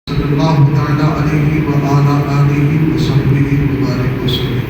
صلی اللہ تعالیٰ علیہ وآلہ آلہ وصحبہ وبارک وسلم۔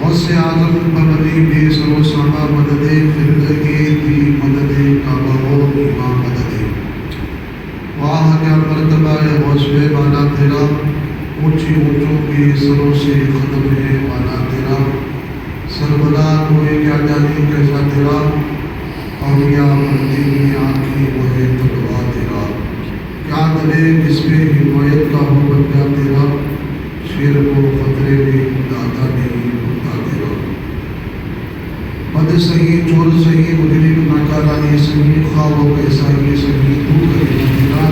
غوث اعظم بمدی بے سر و سما مدد خرگے دی مدد کعبہ و امام مدد۔ واہ کیا مرتبہ ہے غوث بالا تیرا، اونچی اونچوں کے سروں سے ختم ہے والا تیرا۔ سربلا کوئی کیا جانے کیسا تیرا، اولیاء بنتی ہوئی آنکھیں وہ ہے تقویٰ تیرا۔ کیا دلے جس میں حمایت کا ہو بندہ تیرا، شیر کو خطرے میں داتا نہیں ہوتا تیرا۔ بد سہی چور سہی مجرم ناکارہ یہ سہی، خواب و کیسا یہ سہی تو کرے تیرا۔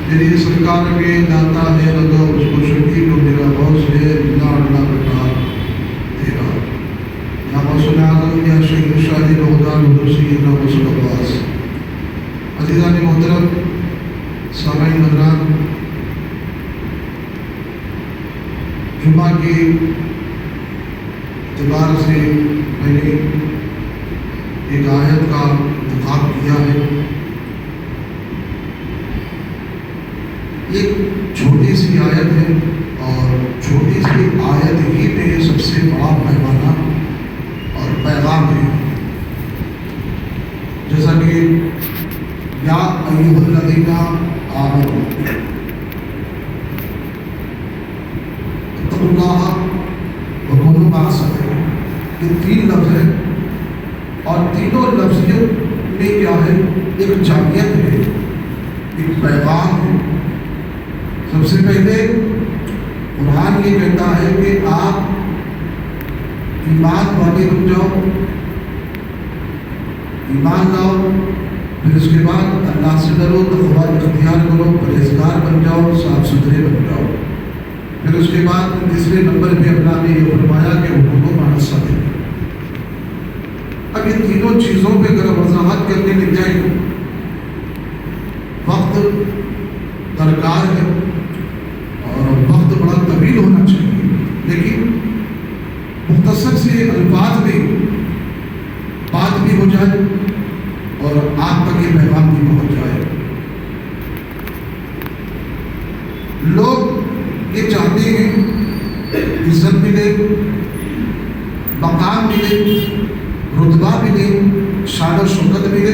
میری سرکار کے داتا ہے لگا اس کو شکیل و میرا غوث ہے لاڈلا بیٹا تیرا۔ یا غوث اعظم یا شہید شاہ بغداد حضور سیدنا غوث عباس۔ عزیزان محترم، سامعین حضرات، جمعہ کے اعتبار سے میں نے ایک آیت کا انتخاب کیا ہے۔ ایک چھوٹی سی آیت ہے اور چھوٹی سی آیت ہی میں سب سے بڑا پیمانہ اور پیغام ہے۔ جیسا کہ یا ایھا الذین آمنوا اتقوا اللہ وکونوا مع الصادقین، یہ تین لفظ ہیں اور تینوں لفظیت میں کیا ہے، ایک جامعیت ہے، ایک پیغام ہے۔ سب سے پہلے قرآن یہ کہتا ہے کہ آپ ایمان والے بن جاؤ، ایمان لاؤ، پھر اس کے بعد اللہ سے ڈرو، تقویٰ اختیار کرو، پرہیزگار بن جاؤ، صاف ستھرے بن جاؤ۔ پھر اس کے بعد تیسرے نمبر پہ اللہ نے یہ فرمایا کہ حکم مع الصادقین۔ اب یہ تینوں چیزوں پہ اگر وضاحت کرنے لگ جائیں، وقت درکار ہے اور وقت بڑا طویل ہونا چاہیے، لیکن مختصر سے الفاظ میں بات بھی ہو جائے اور آپ تک یہ پیغام بھی پہنچ جائے۔ لوگ یہ چاہتے ہیں عزت ملے، مقام ملے، رتبہ ملے، شان و شوکت ملے،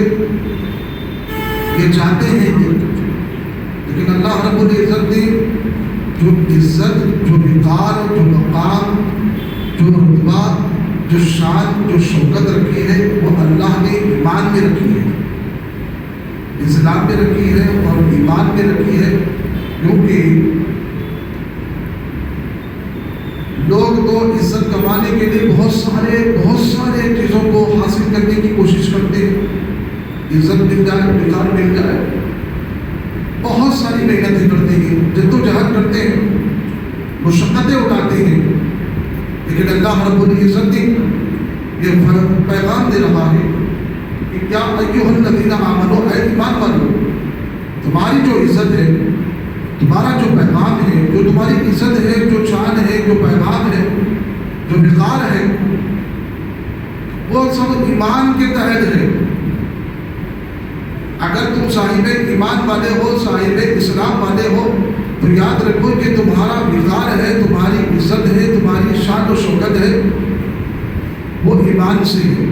یہ چاہتے ہیں، لیکن اللہ رب العزت نے جو عزت، جو وقار، جو مقام، جو رتبہ، جو شان، جو شوکت رکھی ہے وہ اللہ نے ایمان میں رکھی ہے، اسلام میں رکھی ہے اور ایمان میں رکھی ہے۔ کیونکہ لوگ تو عزت کمانے کے لیے بہت سارے چیزوں کو حاصل کرنے کی کوشش کرتے ہیں، عزت مل جائے، وقار مل جائے، بہت ساری محنتیں کرتے ہیں، جدوجہد کرتے ہیں، مشقتیں اٹھاتے ہیں، لیکن اللہ رب العزت نے یہ پیغام دے رہا ہے کہ کیا ایھا الذین آمنوا، اے ایمان والو، تمہاری جو عزت ہے، تمہارا جو پیغام ہے، جو تمہاری عزت ہے، جو شان ہے، جو پیغام ہے، جو وقار ہے، وہ سب ایمان کے تحت ہے۔ اگر تم صاحب ایمان والے ہو، صاحب اسلام والے ہو، تو یاد رکھو کہ تمہارا وقار ہے، تمہاری عزت ہے، تمہاری شان و شوکت ہے، وہ ایمان سے ہے۔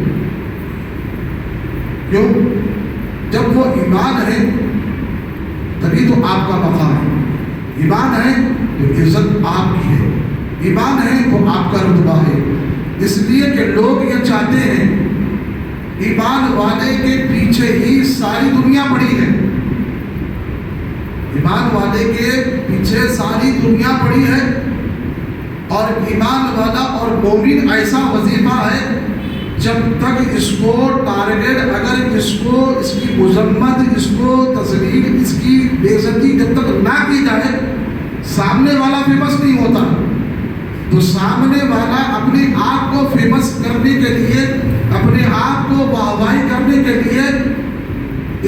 کیوں؟ جب وہ ایمان ہے تبھی تو آپ کا مقام ہے، ایمان ہے تو عزت آپ کی ہے، ایمان ہے تو آپ کا رتبہ ہے۔ اس لیے کہ لوگ یہ چاہتے ہیں، ایمان والے کے پیچھے ہی ساری دنیا پڑی ہے، ایمان والے کے پیچھے ساری دنیا پڑی ہے، اور ایمان والا اور مومن ایسا وظیفہ ہے، جب تک اس کو ٹارگیٹ، اگر اس کو، اس کی مذمت، اس کو تذلیل، اس کی بے عزتی جب تک نہ کی جائے، سامنے والا فیمس نہیں ہوتا۔ تو سامنے والا اپنے آپ کو فیمس کرنے کے لیے، اپنے آپ کو واہواہی کرنے کے لیے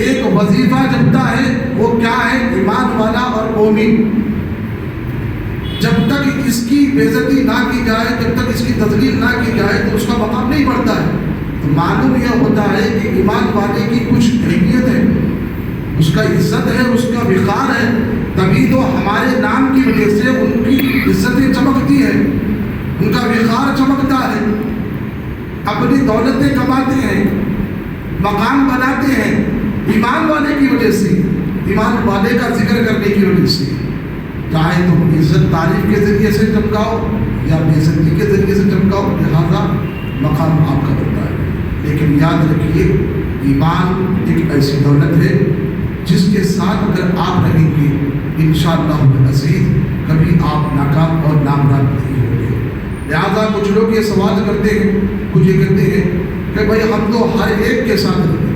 ایک وظیفہ جپتا ہے، وہ کیا ہے؟ ایمان والا اور مومن۔ جب تک اس کی بے عزتی نہ کی جائے، جب تک اس کی تذلیل نہ کی جائے تو اس کا مقام نہیں بڑھتا ہے۔ تو معلوم یہ ہوتا ہے کہ ایمان والے کی کچھ اہمیت ہے، اس کا عزت ہے، اس کا وقار ہے، اپنی دولتیں کماتے ہیں، مکان بناتے ہیں، ایمان والے کی وجہ سے، ایمان والے کا ذکر کرنے کی وجہ سے، چاہے تم عزت تعریف کے ذریعے سے چمکاؤ یا بے عزتی کے ذریعے سے چمکاؤ، لہذا مقام آپ کا ہوتا ہے۔ لیکن یاد رکھیے ایمان ایک ایسی دولت ہے جس کے ساتھ اگر آپ رہیں گے انشاءاللہ العزیز کبھی آپ ناکام اور نامراد نہیں ہوں گے۔ لہٰذا کچھ لوگ یہ سوال کرتے ہیں، کچھ یہ کہتے ہیں کہ بھائی ہم تو ہر ایک کے ساتھ رہتے ہیں،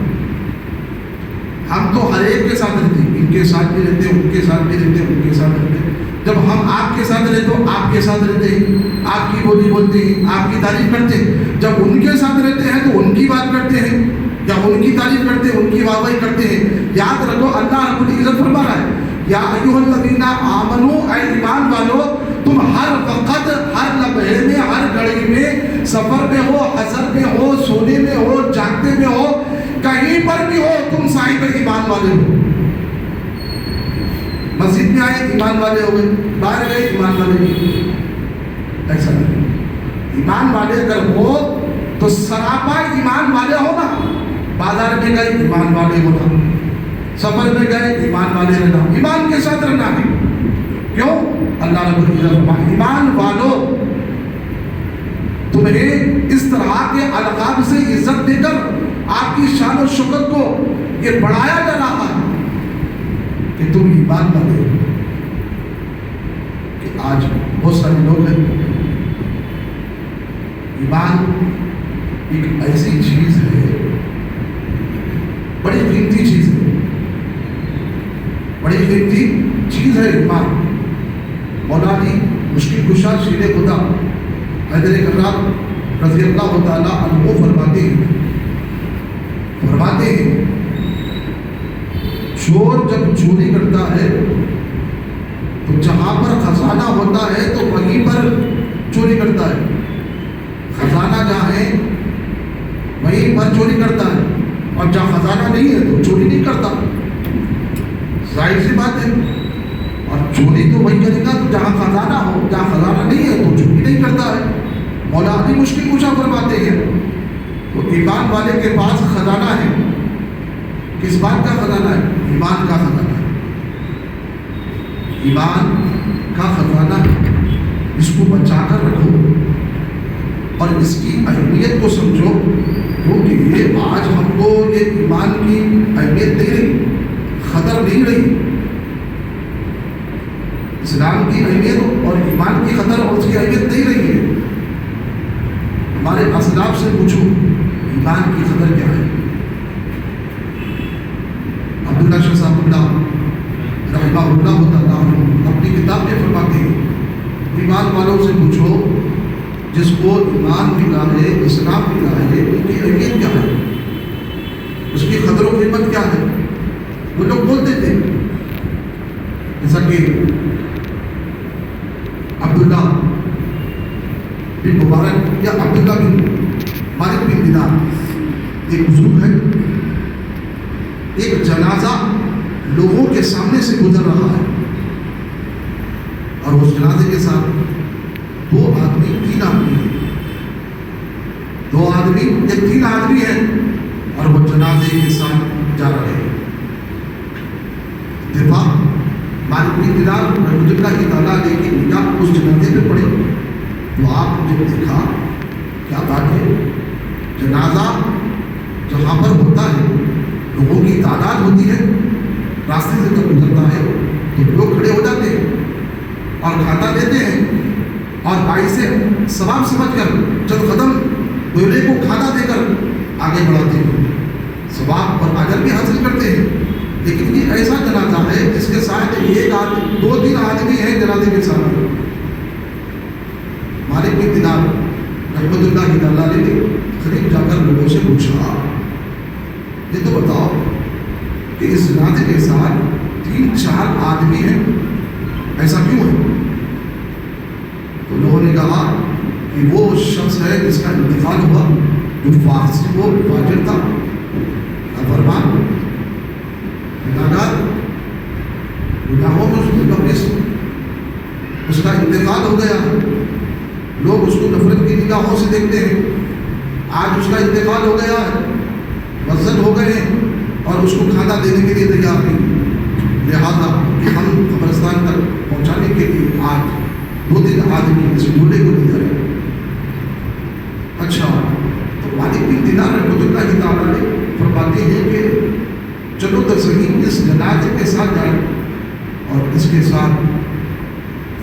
ہم تو ہر ایک کے ساتھ رہتے ہیں، ان کے ساتھ بھی رہتے ہیں، ان کے ساتھ بھی رہتے ہیں، ان کے ساتھ رہتے ہیں۔ جب ہم آپ کے ساتھ رہتے ہو آپ کے ساتھ رہتے ہیں، آپ کی بولی بولتے ہیں، آپ کی تعریف کرتے ہیں۔ جب ان کے ساتھ رہتے ہیں تو ان کی بات کرتے ہیں یا ان کی تعریف کرتے ہیں، ان کی واہ واہی کرتے ہیں۔ یاد رکھو اللہ رب العزت فرما رہا ہے یا ایھا الذین آمنوا، اے ایمان والو، تم ہر وقت، ہر لمحے میں، ہر گھڑی میں، سفر میں ہو، حضر میں ہو، سونے میں ہو، جاگتے میں ہو، کہیں پر بھی ہو، تم صاحب ایمان والے ہو۔ مسجد میں آئے ایمان والے ہو گئے، باہر گئے ایمان والے نہیں، ایسا نہیں۔ ایمان والے اگر ہو تو سراپا ایمان والے ہونا، بازار میں گئے ایمان والے ہونا، سفر میں گئے ایمان والے رہنا، ایمان کے ساتھ رہنا ہے۔ کیوں؟ اللہ رب العزت فرماتا ہے ایمان والو، تمہیں اس طرح کے القاب سے عزت دے کر آپ کی شان و شوکت کو یہ بڑھایا جا رہا ہے کہ تم ایمان والے ہو۔ کہ آج بہت سارے لوگ ہیں، ایمان ایک ایسی چیز ہے، بڑی قیمتی چیز ہے، بڑی قیمتی چیز ہے ایمان۔ مولا علی مشکل کشا شیر خدا حیدر کرار رضی اللہ تعالیٰ عنہ فرماتے ہیں چور جب چوری کرتا ہے تو جہاں پر خزانہ ہوتا ہے تو وہیں پر چوری کرتا ہے، خزانہ جہاں ہے وہیں پر چوری کرتا ہے، اور جہاں خزانہ نہیں ہے تو چوری نہیں کرتا، ظاہر سی بات ہے۔ اور چوری تو وہی کرے گا تو جہاں خزانہ ہو، جہاں خزانہ نہیں ہے تو چوری نہیں کرتا ہے۔ مولا علی مشکل کشا فرماتے ہیں تو ایمان والے کے پاس خزانہ ہے، کس بات کا خزانہ ہے؟ ایمان کا خزانہ ہے، ایمان کا خزانہ ہے، اس کو بچا کر رکھو اور اس کی اہمیت کو سمجھو، کیونکہ یہ آج ہم کو یہ ایمان کی اہمیت نہیں رہی، خطر نہیں رہی۔ اسلام کی اہمیت اور ایمان کی قدر اور اس کی اہمیت نہیں رہی ہے۔ ہمارے اسلاف سے پوچھو ایمان کی قدر کیا ہے۔ عبداللہ شاہ صاحب اللہ رحمہ اللہ تعالیٰ اپنی کتاب میں فرماتے ہیں ایمان والوں سے پوچھو جس کو ایمان ملا ہے، اسلام ملا ہے، ان کی اہمیت کیا ہے، اس کی قدر و قیمت کیا ہے۔ وہ لوگ بولتے تھے جیسا کہ عبداللہ بن مبارک یا عبداللہ بن مالک بن دینار ایک بزرگ ہے، ایک جنازہ لوگوں کے سامنے سے گزر رہا ہے اور اس جنازے کے ساتھ دو آدمی تین آدمی ہیں، دو آدمی یا تین آدمی ہیں اور وہ جنازے کے ساتھ جا رہے ہیں۔ اتفاق مالک بن دینار رحمۃ اللہ کی تعالیٰ علیہ کی نگاہ اس جنازے پہ پڑے تو آپ نے جب دیکھا کیا بات ہے، جنازہ جہاں پر ہوتا ہے لوگوں کی تعداد ہوتی ہے، راستے سے جب گزرتا ہے تو لوگ کھڑے ہو جاتے ہیں اور کھاتا دیتے ہیں اور بھائی سے ثواب سمجھ کر چند قدم دوسرے کو کھانا دے کر آگے بڑھاتے ہیں، ثواب اور اجر بھی حاصل کرتے ہیں۔ لیکن یہ ایسا جنازہ ہے جس کے ساتھ ایک آدمی دو تین آدمی ہیں جنازے کے ساتھ۔ مالک بن دینار رحمۃ اللہ تعالیٰ علیہ نے قریب جا کر لوگوں سے پوچھا یہ تو بتاؤ کہ اس جنازے کے ساتھ تین چار آدمی ہیں، ایسا کیوں ہے؟ تو لوگوں نے کہا کہ وہ شخص ہے جس کا انتقال ہوا جو فاسق و فاجر تھا، فرمان گناہگار، گناہوں میں اس ملوث، اس کا انتقال ہو گیا، لوگ اس کو نفرت کی نگاہوں سے دیکھتے ہیں آج اس کا انتقال ہو گیا ہے، وزن ہو گئے ہیں اور اس کو کھانا دینے کے لیے تیار نہیں، لہذا ہم قبرستان تک پہنچانے کے لیے آج 2 دن آدمی اس بولے کو نہیں کرے۔ اچھا، تو مالک بن دینار رحمۃ اللہ تعالیٰ فرماتے ہیں کہ چلو تو صحیح اس جنازے کے ساتھ جائیں اور اس کے ساتھ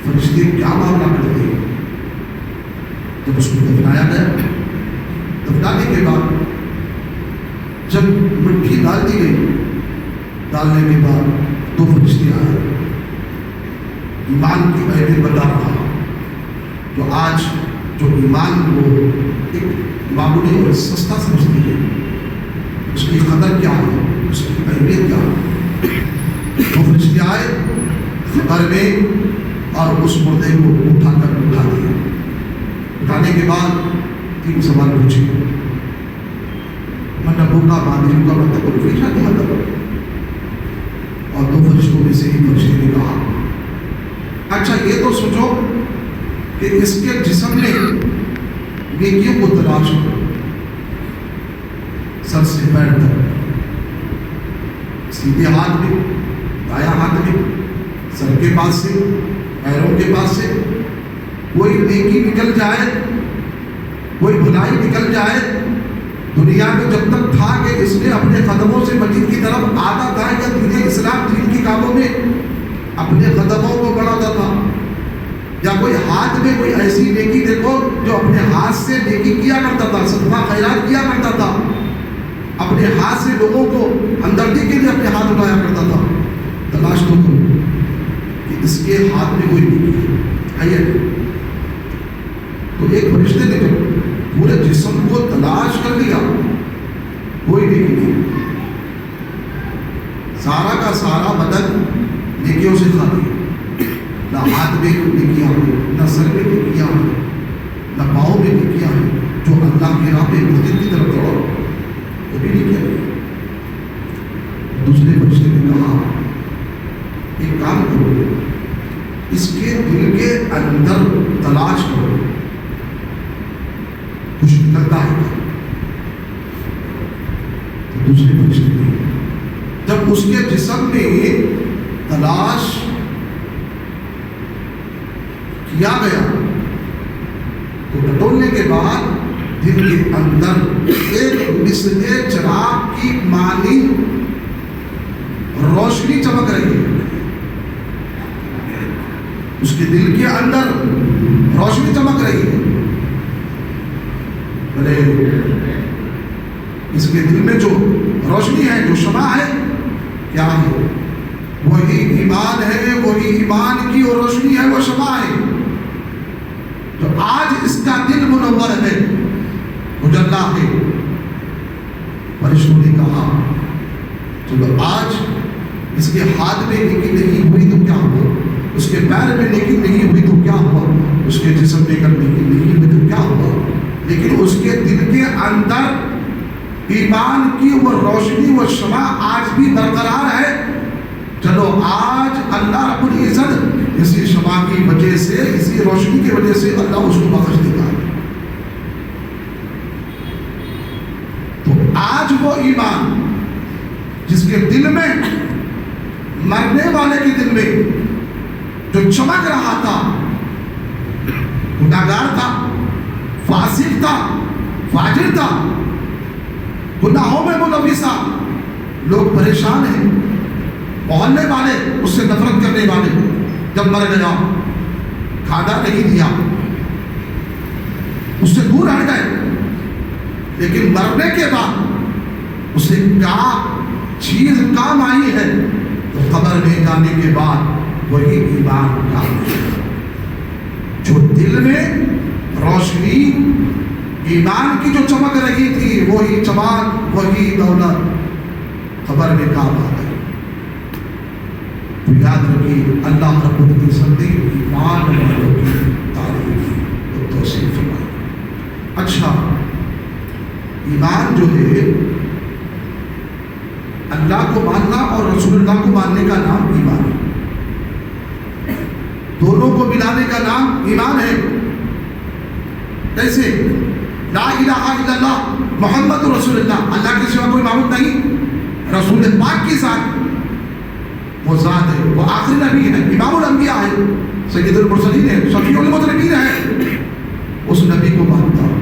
فرشتے کیا معاملہ کرتے ہیں۔ جب اس کو دفنایا گیا، دفنانے کے بعد جب مٹھی ڈال دی گئی، ڈالنے کے بعد 2 فرشتے آئے، ایمان کی اہمیت بتا رہا تو آج جو ایمان کو ایک معمولی اور سستا سمجھتی ہے، اس کی قدر کیا ہے، اس کی اہمیت کیا ہے۔ 2 فرشتے آئے قبر میں اور اس مردے کو اٹھا دیا۔ اٹھانے کے بعد 3 سوال پوچھے، من نبوکا باندھوں کا مطلب کو فیشا کیا تھا، اور 2 فرشتوں میں سے ایک فرشتے نے کہا اچھا یہ تو سوچو کہ اس کے جسم میں نیکیوں کو تلاش کرو، سر سے پیر تک، سیدھے ہاتھ میں، دایاں ہاتھ میں، سر کے پاس سے، پیروں کے پاس سے کوئی نیکی نکل جائے، کوئی بھلائی نکل جائے۔ دنیا میں جب تک تھا کہ اس نے اپنے قدموں سے مسجد کی طرف آتا تھا یا دین اسلام دین کی کاموں میں اپنے قدموں کو بڑھاتا تھا، یا کوئی ہاتھ میں کوئی ایسی نیکی دیکھو جو اپنے ہاتھ سے نیکی کیا کرتا تھا، صدقہ خیرات کیا کرتا تھا، اپنے ہاتھ سے لوگوں کو ہمدردی کے لیے اپنے ہاتھ اٹھایا کرتا تھا، تلاش تو کرو کہ اس کے ہاتھ میں کوئی نیکی ہے۔ تو ایک فرشتے نے جب پورے جسم کو تلاش کر لیا، کوئی نیکی نہیں، سارا کا سارا بدن نیکیوں سے خالی، نہ ہاتھ میں نیکیاں ہیں، نہ سر میں نیکیاں ہیں، نہ پاؤں میں نیکیاں ہیں، جو اللہ کی راہ پہ مسجد کی طرف دوڑو وہ بھی نیکیاں نہیں۔ دوسرے فرشتے نے کہا ایک کام کرو، اس کے دل کے اندر تلاش کرو، کچھ نکلتا ہے۔ تو دوسرے فرشتے نے جب اس کے جسم میں تلاش کیا گیا تو ٹٹولنے کے بعد دل کے اندر ایک مثل چراغ کی مانند روشنی چمک رہی ہے، اس کے دل کے اندر روشنی چمک رہی ہے۔ اس کے دل میں جو روشنی ہے، جو شمع ہے، کیا ہے؟ وہی ایمان ہے، وہی ایمان کی وہ روشنی ہے، وہ شمع ہے۔ تو آج اس کا دل منور ہے، مجلا ہے۔ فرشتوں نے کہا چلو آج اس کے ہاتھ میں نیکی نہیں ہوئی تو کیا ہوا، اس کے پیر میں نیکی نہیں ہوئی تو کیا ہوا، اس کے جسم میں اگر نیکی نہیں ہوئی تو کیا ہوا، لیکن اس کے دل کے اندر ایمان کی وہ روشنی، وہ شمع آج بھی برقرار ہے۔ چلو آج اللہ رب العزت اسی شمع کی وجہ سے، اسی روشنی کی وجہ سے اللہ اس کو بخش دے گا۔ تو آج وہ ایمان جس کے دل میں، مرنے والے کے دل میں جو چمک رہا تھا، گناہگار تھا، فاسق تھا، فاجر تھا، گناہوں میں ملوث تھا، لوگ پریشان ہیں، محلے والے اس سے نفرت کرنے والے، جب مر گیا کھانا نہیں دیا، اس سے دور ہٹ گئے، لیکن مرنے کے بعد اسے کیا چیز کام آئی ہے، تو قبر میں جانے کے بعد وہی ایمان کام ہے، جو دل میں روشنی ایمان کی جو چمک رہی تھی، وہی چمک، وہی دولت قبر میں کام آ گئی۔ تو یاد رکھیے اللہ رب العزت نے ایمان والوں کی تعریف کی، توصیف فرمائی۔ اچھا، ایمان جو ہے اللہ کو ماننا اور رسول اللہ کو ماننے کا نام ایمان ہے، دونوں کو ملانے کا نام ایمان ہے۔ کیسے؟ لا الہ الا اللہ محمد رسول اللہ، اللہ کے سوا کوئی معبود نہیں، رسول پاک کی ذات وہ ذات ہے، وہ آخری نبی ہے، امام الانبیاء ہے، سید المرسلین ہے، شفیع المذنبین ہے، اس نبی کو مانتا ہوں۔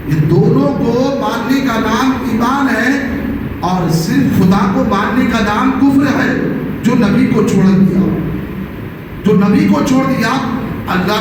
یہ دونوں کو ماننے کا نام ایمان ہے، اور صرف خدا کو ماننے کا نام کفر ہے۔ جو نبی کو چھوڑ دیا، جو نبی کو چھوڑ دیا، اللہ